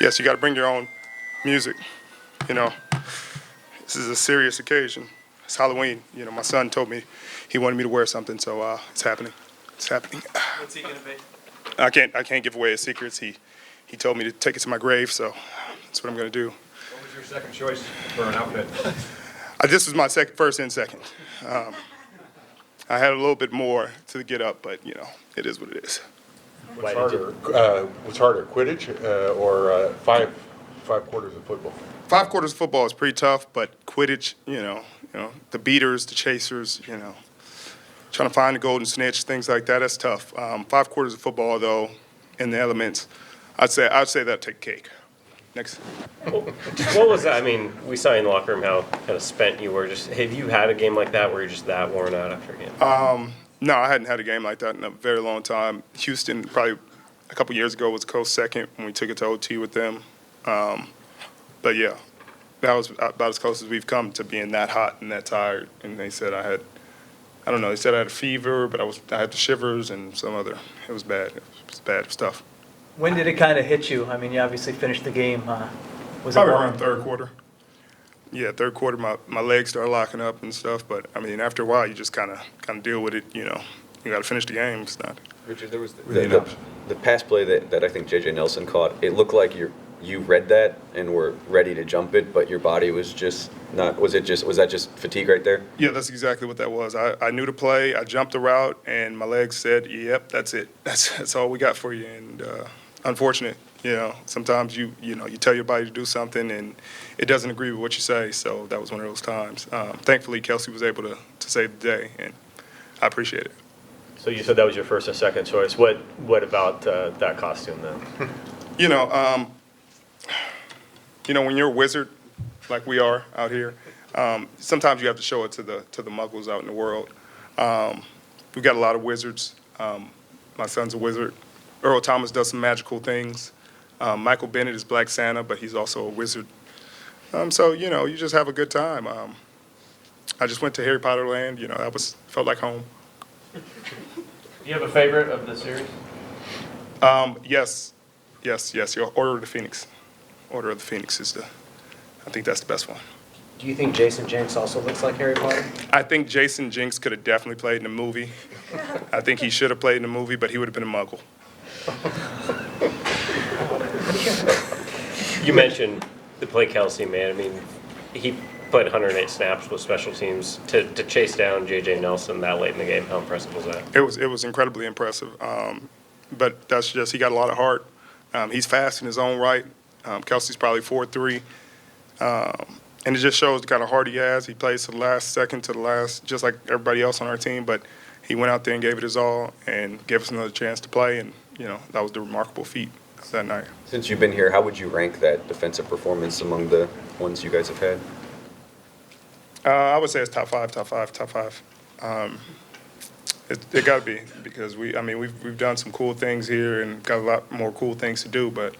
Yes, you got to bring your own music. You know, this is a serious occasion. It's Halloween. You know, my son told me he wanted me to wear something, so it's happening. It's happening. What's he gonna be? I can't give away his secrets. He told me to take it to my grave, so that's what I'm gonna do. What was your second choice for an outfit? This was my first and second. Um, I had a little bit more to get up, but you know, it is what it is. What's harder, Quidditch or five quarters of football? 5 quarters of football is pretty tough, but Quidditch, the beaters, the chasers, trying to find the golden snitch, things like that, that's tough. 5 quarters of football, though, in the elements, I'd say that take cake. Next. What was that? I mean, we saw you in the locker room how kind of spent you were. Just have you had a game like that where you're just that worn out after a game? No, I hadn't had a game like that in a very long time. Houston, probably a couple years ago, was close second when we took it to OT with them. But yeah, that was about as close as we've come to being that hot and that tired. And they said I don't know, they said I had a fever, but I had the shivers and it was bad. It was bad stuff. When did it kind of hit you? I mean, you obviously finished the game. Was Probably it around third quarter. Yeah, third quarter, my legs started locking up and stuff. But I mean, after a while, you just kind of deal with it. You got to finish the game. It's not. Richard, there was the pass play that I think J.J. Nelson caught. It looked like you read that and were ready to jump it, but your body was just not. Was that just fatigue right there? Yeah, that's exactly what that was. I knew the play. I jumped the route, and my legs said, "Yep, that's it. That's all we got for you." And unfortunate, sometimes you tell your body to do something, and it doesn't agree with what you say. So that was one of those times. Thankfully, Kelsey was able to save the day, and I appreciate it. So you said that was your first and second choice. What about that costume then? When you're a wizard, like we are out here, sometimes you have to show it to the muggles out in the world. We've got a lot of wizards. My son's a wizard. Earl Thomas does some magical things. Michael Bennett is Black Santa, but he's also a wizard. So you just have a good time. I just went to Harry Potter Land. Felt like home. Do you have a favorite of the series? Yes. Order of the Phoenix. Order of the Phoenix I think that's the best one. Do you think Jason Jenks also looks like Harry Potter? I think Jason Jinx could have definitely played in the movie. I think he should have played in the movie, but he would have been a muggle. You mentioned the play Kelsey, man. I mean, he played 108 snaps with special teams to chase down J.J. Nelson that late in the game. How impressive was that? It was incredibly impressive. But that's just, he got a lot of heart. He's fast in his own right. Kelsey's probably 4'3". And it just shows the kind of heart he has. He plays to the last second, just like everybody else on our team. But he went out there and gave it his all and gave us another chance to play. And, that was the remarkable feat that night. Since you've been here, how would you rank that defensive performance among the ones you guys have had? I would say it's top five. It got to be because we've done some cool things here and got a lot more cool things to do. But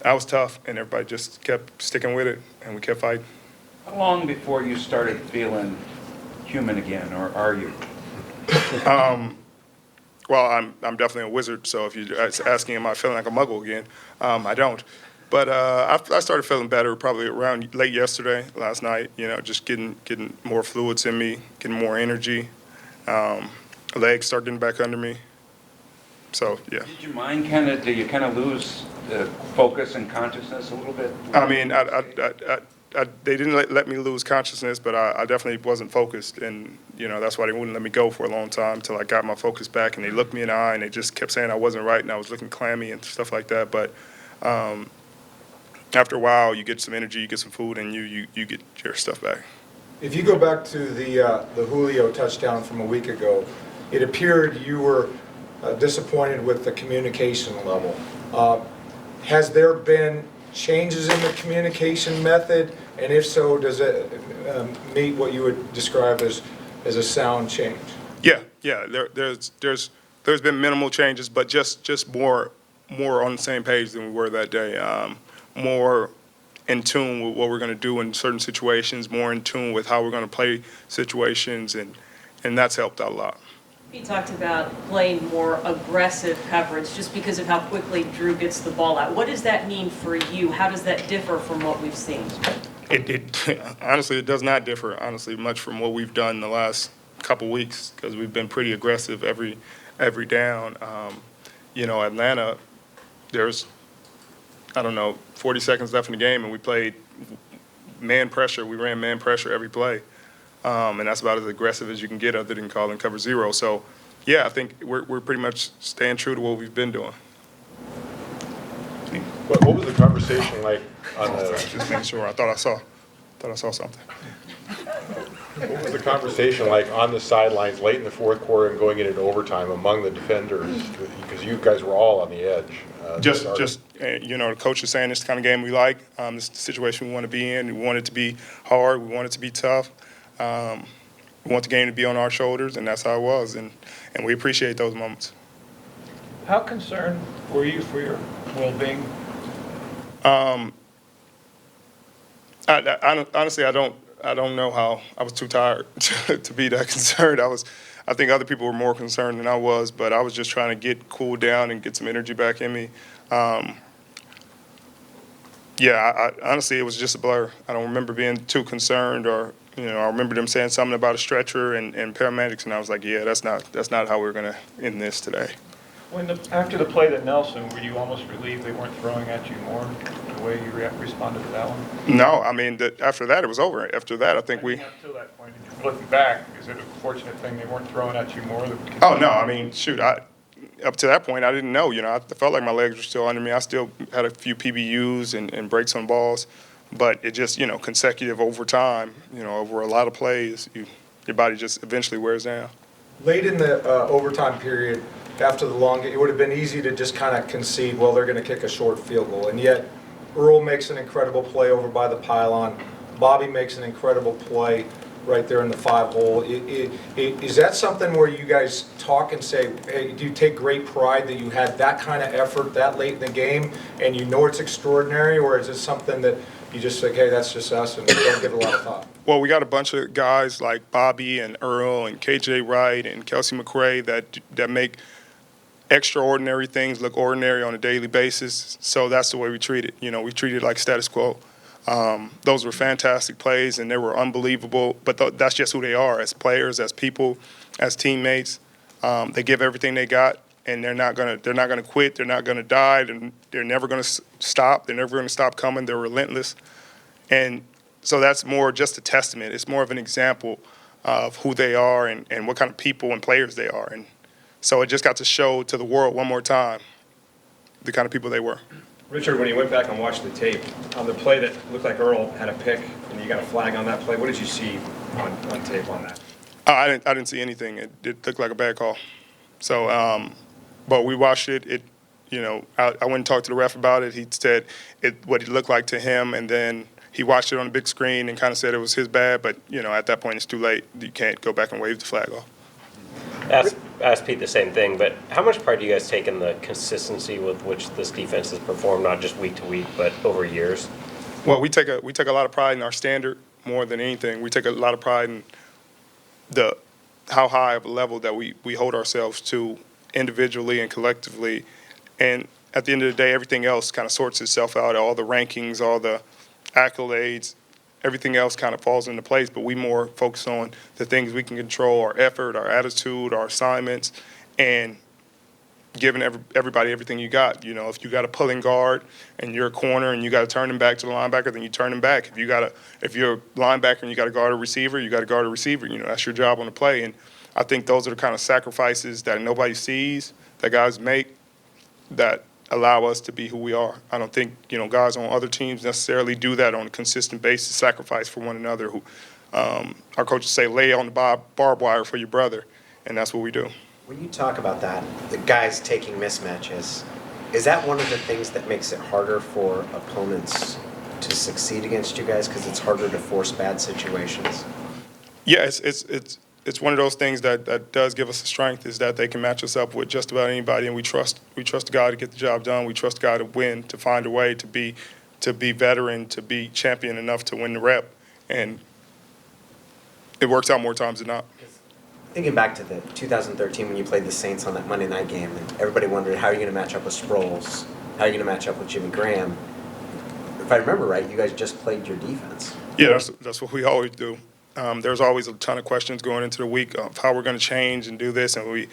that was tough, and everybody just kept sticking with it, and we kept fighting. How long before you started feeling human again, or are you? Well, I'm definitely a wizard, so if you're asking am I feeling like a muggle again, I don't. But I started feeling better probably around late yesterday, last night, just getting more fluids in me, getting more energy. Legs start getting back under me. So, yeah. Did you mind do you kind of lose focus and consciousness a little bit? I mean, they didn't let me lose consciousness, but I definitely wasn't focused. And, that's why they wouldn't let me go for a long time until I got my focus back. And they looked me in the eye and they just kept saying I wasn't right and I was looking clammy and stuff like that. But after a while, you get some energy, you get some food, and you get your stuff back. If you go back to the Julio touchdown from a week ago, it appeared you were disappointed with the communication level. Has there been changes in the communication method, and if so, does it meet what you would describe as a sound change? Yeah. There's been minimal changes, but just more on the same page than we were that day. More in tune with what we're going to do in certain situations, more in tune with how we're going to play situations, and that's helped out a lot. He talked about playing more aggressive coverage just because of how quickly Drew gets the ball out. What does that mean for you? How does that differ from what we've seen? Honestly, it does not differ, honestly, much from what we've done the last couple weeks because we've been pretty aggressive every down. Atlanta, there's, 40 seconds left in the game, and we played man pressure. We ran man pressure every play. And that's about as aggressive as you can get other than calling cover zero. So, yeah, I think we're pretty much staying true to what we've been doing. What was the conversation like on the, Just making sure. I thought I saw something. what was the conversation like on the sidelines late in the fourth quarter and going into overtime among the defenders? Because you guys were all on the edge. The coach is saying this is the kind of game we like. This is the situation we want to be in. We want it to be hard. We want it to be tough. We want the game to be on our shoulders, and that's how it was. And we appreciate those moments. How concerned were you for your well-being? Honestly, I don't know how. I was too tired to be that concerned. I think other people were more concerned than I was, but I was just trying to get cooled down and get some energy back in me. Honestly, it was just a blur. I don't remember being too concerned, or I remember them saying something about a stretcher and paramedics, and I was like, yeah, that's not how we're gonna end this today. After the play that Nelson, were you almost relieved they weren't throwing at you more, the way you responded to that one? No, I mean, after that, it was over. After that, I think we. Up to that point, looking back, is it a fortunate thing they weren't throwing at you more? Oh, no, I mean, shoot, up to that point, I didn't know. I felt like my legs were still under me. I still had a few PBUs and breaks on balls, but it just, consecutive over time, over a lot of plays, your body just eventually wears down. Late in the overtime period, after the long game, it would have been easy to just kind of concede, well, they're going to kick a short field goal. And yet, Earl makes an incredible play over by the pylon. Bobby makes an incredible play right there in the 5-hole. Is that something where you guys talk and say, hey, do you take great pride that you had that kind of effort that late in the game and you know it's extraordinary, or is it something that you just say, hey, that's just us and don't give it a lot of thought? Well, we got a bunch of guys like Bobby and Earl and KJ Wright and Kelsey McRae that make extraordinary things look ordinary on a daily basis. So that's the way we treat it. We treat it like status quo. Those were fantastic plays, and they were unbelievable. But that's just who they are as players, as people, as teammates. They give everything they got, and they're not gonna quit. They're not gonna die. They're never gonna stop. They're never gonna stop coming. They're relentless, and so that's more just a testament. It's more of an example of who they are and what kind of people and players they are. And so it just got to show to the world one more time the kind of people they were. Richard, when you went back and watched the tape, on the play that looked like Earl had a pick and you got a flag on that play, what did you see on tape on that? I didn't see anything. It looked like a bad call. So, but we watched it. I went and talked to the ref about it. He said what it looked like to him, and then he watched it on the big screen and kind of said it was his bad. But, at that point, it's too late. You can't go back and wave the flag off. Ask Pete the same thing, but how much pride do you guys take in the consistency with which this defense has performed, not just week to week, but over years? Well, we take a lot of pride in our standard more than anything. We take a lot of pride in how high of a level that we hold ourselves to individually and collectively. And at the end of the day, everything else kind of sorts itself out. All the rankings, all the accolades, everything else kind of falls into place, but we more focus on the things we can control, our effort, our attitude, our assignments, and giving everybody everything you got. If you got a pulling guard and you're a corner and you got to turn him back to the linebacker, then you turn him back. If you're a linebacker and you got to guard a receiver, you got to guard a receiver. That's your job on the play. And I think those are the kind of sacrifices that nobody sees, that guys make, that allow us to be who we are. I don't think, guys on other teams necessarily do that on a consistent basis, sacrifice for one another. Our coaches say, lay on the barbed wire for your brother, and that's what we do. When you talk about that, the guys taking mismatches, is that one of the things that makes it harder for opponents to succeed against you guys because it's harder to force bad situations? Yeah, it's one of those things that does give us the strength, is that they can match us up with just about anybody, and we trust God to get the job done. We trust God to win, to find a way to be veteran, to be champion enough to win the rep, and it works out more times than not. Thinking back to the 2013 when you played the Saints on that Monday night game, and everybody wondered how are you going to match up with Sproles, how are you going to match up with Jimmy Graham. If I remember right, you guys just played your defense. Yeah, that's what we always do. There's always a ton of questions going into the week of how we're going to change and do this, and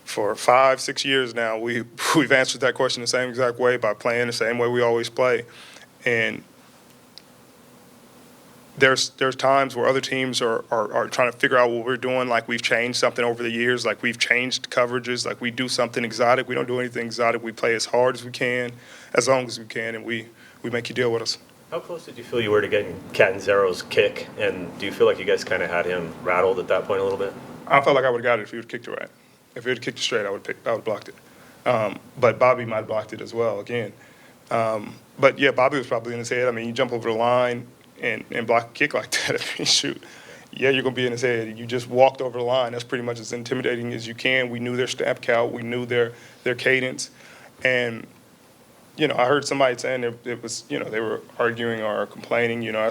for 5-6 years now, we've answered that question the same exact way by playing the same way we always play. And there's times where other teams are trying to figure out what we're doing, like we've changed something over the years, like we've changed coverages, like we do something exotic. We don't do anything exotic. We play as hard as we can, as long as we can, and we make you deal with us. How close did you feel you were to getting Catanzaro's kick, and do you feel like you guys kind of had him rattled at that point a little bit? I felt like I would have got it if he would have kicked it right. If he would have kicked it straight, I would have blocked it. But Bobby might have blocked it as well, again. But, yeah, Bobby was probably in his head. I mean, you jump over the line and block a kick like that, I mean, shoot, yeah, you're going to be in his head. You just walked over the line. That's pretty much as intimidating as you can. We knew their snap count. We knew their cadence. And, you know, I heard somebody saying it was, you know, they were arguing or complaining. You know,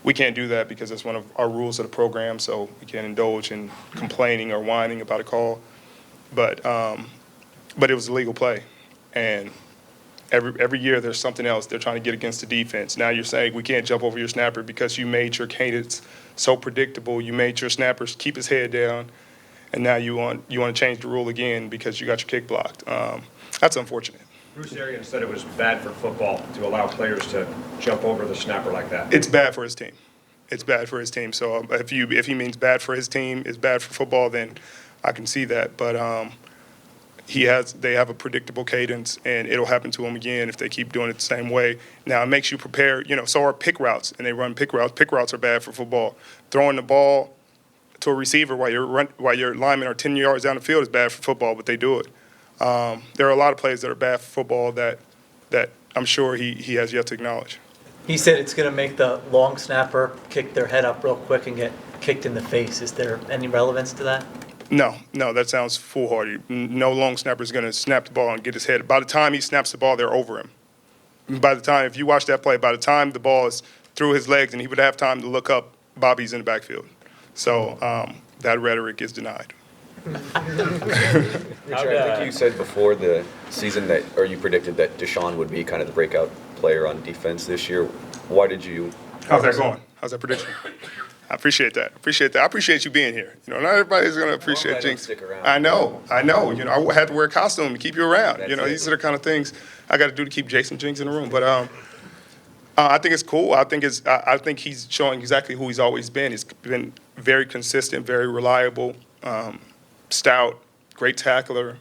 we can't do that because it's one of our rules of the program, so we can't indulge in complaining or whining about a call. But it was a legal play. And every year there's something else they're trying to get against the defense. Now you're saying we can't jump over your snapper because you made your cadence so predictable. You made your snappers keep his head down, and now you want to change the rule again because you got your kick blocked. That's unfortunate. Bruce Arians said it was bad for football to allow players to jump over the snapper like that. It's bad for his team. It's bad for his team. So if he means bad for his team, it's bad for football, then I can see that. But they have a predictable cadence, and it'll happen to them again if they keep doing it the same way. Now, it makes you prepare, you know, so are pick routes, and they run pick routes. Pick routes are bad for football. Throwing the ball to a receiver while your linemen are 10 yards down the field is bad for football, but they do it. There are a lot of plays that are bad for football that I'm sure he has yet to acknowledge. He said it's going to make the long snapper kick their head up real quick and get kicked in the face. Is there any relevance to that? No, that sounds foolhardy. No long snapper is going to snap the ball and get his head. By the time he snaps the ball, they're over him. By the time, if you watch that play, by the time the ball is through his legs and he would have time to look up, Bobby's in the backfield. So that rhetoric is denied. Richard, I think you said before the season or you predicted that Deshaun would be kind of the breakout player on defense this year. Why did you? How's that going? How's that prediction? I appreciate that. I appreciate you being here. You know, not everybody's going to appreciate Jinx. Stick around. I know. You know, I had to wear a costume to keep you around. You know, these are the kind of things I got to do to keep Jason Jinx in the room. But I think it's cool. I think he's showing exactly who he's always been. He's been very consistent, very reliable, stout, great tackler,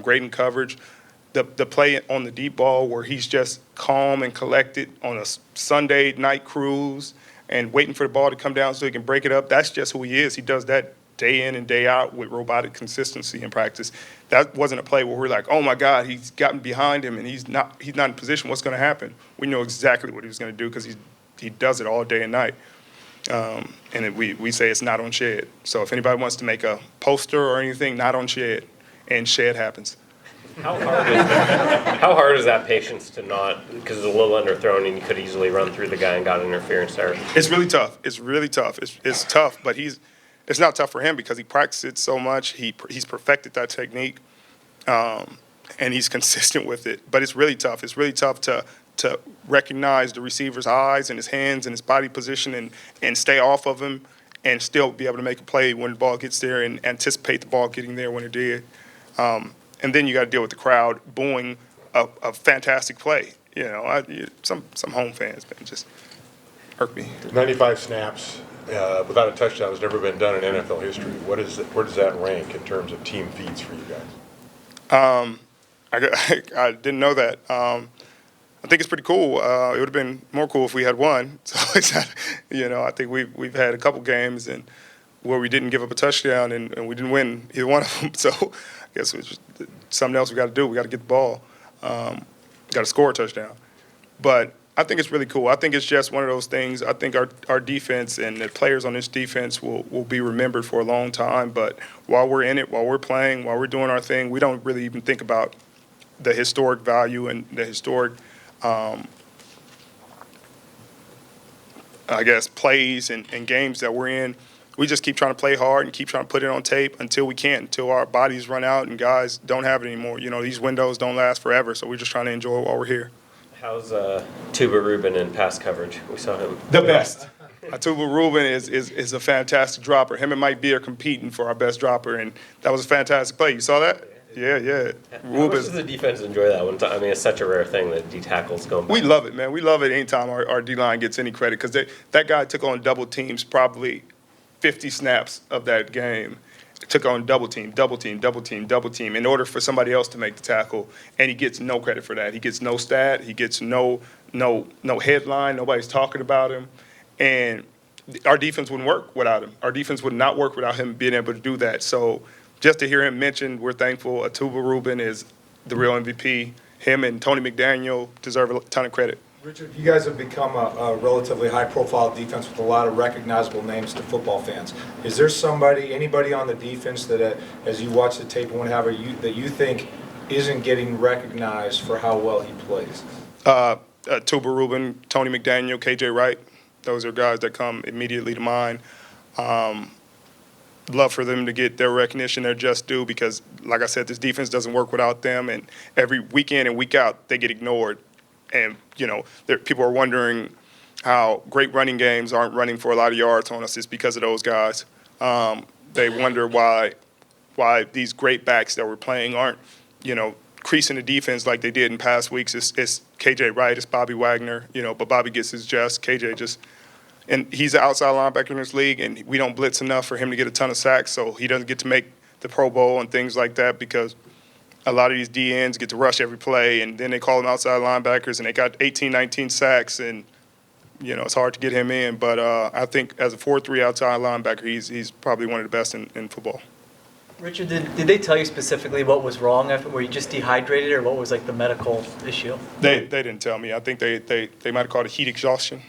great in coverage. The play on the deep ball where he's just calm and collected on a Sunday night cruise and waiting for the ball to come down so he can break it up, that's just who he is. He does that day in and day out with robotic consistency in practice. That wasn't a play where we're like, oh my God, he's gotten behind him and he's not in position. What's going to happen? We know exactly what he was going to do because he does it all day and night. And we say it's not on Shed. So if anybody wants to make a poster or anything, not on Shed, and Shed happens. How hard is that patience to not, because it's a little underthrown and you could easily run through the guy and got interference there? It's really tough. It's tough, but it's not tough for him because he practiced it so much. He's perfected that technique, and he's consistent with it. But it's really tough. It's really tough to recognize the receiver's eyes and his hands and his body position and stay off of him and still be able to make a play when the ball gets there and anticipate the ball getting there when it did. And then you got to deal with the crowd booing a fantastic play. You know, some home fans, man, just hurt me. 95 snaps without a touchdown has never been done in NFL history. Where does that rank in terms of team feats for you guys? I didn't know that. I think it's pretty cool. It would have been more cool if we had won. So it's not, you know, I think we've had a couple games and where we didn't give up a touchdown and we didn't win either one of them. So I guess it's just something else we got to do. We got to get the ball. Got to score a touchdown. But I think it's really cool. I think it's just one of those things. I think our defense and the players on this defense will be remembered for a long time. But while we're in it, while we're playing, while we're doing our thing, we don't really even think about the historic value and the historic I guess, plays and games that we're in. we just keep trying to play hard and keep trying to put it on tape until we can, until our bodies run out and guys don't have it anymore. You know, these windows don't last forever, so we're just trying to enjoy it while we're here. How's Tuba Rubin in pass coverage? We saw him. The best. Tuba Rubin is a fantastic dropper. Him and Mike B are competing for our best dropper, and that was a fantastic play. You saw that? Yeah. How much does the defense enjoy that one? I mean, it's such a rare thing that D tackles go back. We love it, man. We love it anytime our D-line gets any credit because that guy took on double teams probably 50 snaps of that game. Took on double team in order for somebody else to make the tackle, and he gets no credit for that. He gets no stat. He gets no headline. Nobody's talking about him. And our defense wouldn't work without him. Our defense would not work without him being able to do that. So just to hear him mentioned, we're thankful. Atuba Rubin is the real MVP. Him and Tony McDaniel deserve a ton of credit. Richard, you guys have become a relatively high-profile defense with a lot of recognizable names to football fans. Is there anybody on the defense that, as you watch the tape and whatever, that you think isn't getting recognized for how well he plays? Tuba Rubin, Tony McDaniel, KJ Wright. Those are guys that come immediately to mind. Love for them to get their recognition, their just due, because, like I said, this defense doesn't work without them, and every week in and week out, they get ignored. And, you know, people are wondering how great running games aren't running for a lot of yards on us. It's because of those guys. They wonder why these great backs that we're playing aren't, you know, creasing the defense like they did in past weeks. It's KJ Wright, it's Bobby Wagner, you know, but Bobby gets his just. KJ just – and he's an outside linebacker in this league, and we don't blitz enough for him to get a ton of sacks, so he doesn't get to make the Pro Bowl and things like that because – a lot of these DNs get to rush every play, and then they call them outside linebackers, and they got 18, 19 sacks, and, you know, it's hard to get him in. But I think as a 4-3 outside linebacker, he's probably one of the best in football. Richard, did they tell you specifically what was wrong? Were you just dehydrated, or what was, like, the medical issue? They didn't tell me. I think they might have called it heat exhaustion.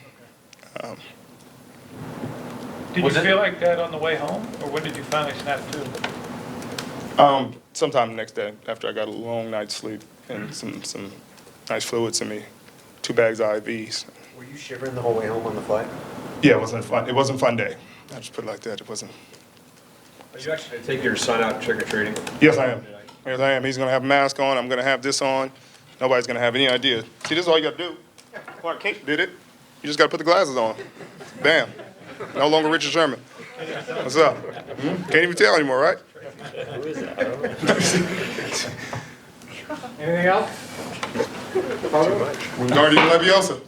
Did you feel like that on the way home, or when did you finally snap to? Sometime the next day after I got a long night's sleep and some nice fluids in me, 2 bags of IVs. Were you shivering the whole way home on the flight? Yeah, it wasn't fun. It wasn't a fun day. I just put it like that. It wasn't. Are you actually taking your son out trick-or-treating? Yes, I am. Yes, I am. He's going to have a mask on. I'm going to have this on. Nobody's going to have any idea. See, this is all you got to do. Clark Kent did it. You just got to put the glasses on. Bam. No longer Richard Sherman. What's up? Can't even tell anymore, right? Who is that? Anything else? Wingardium Leviosa.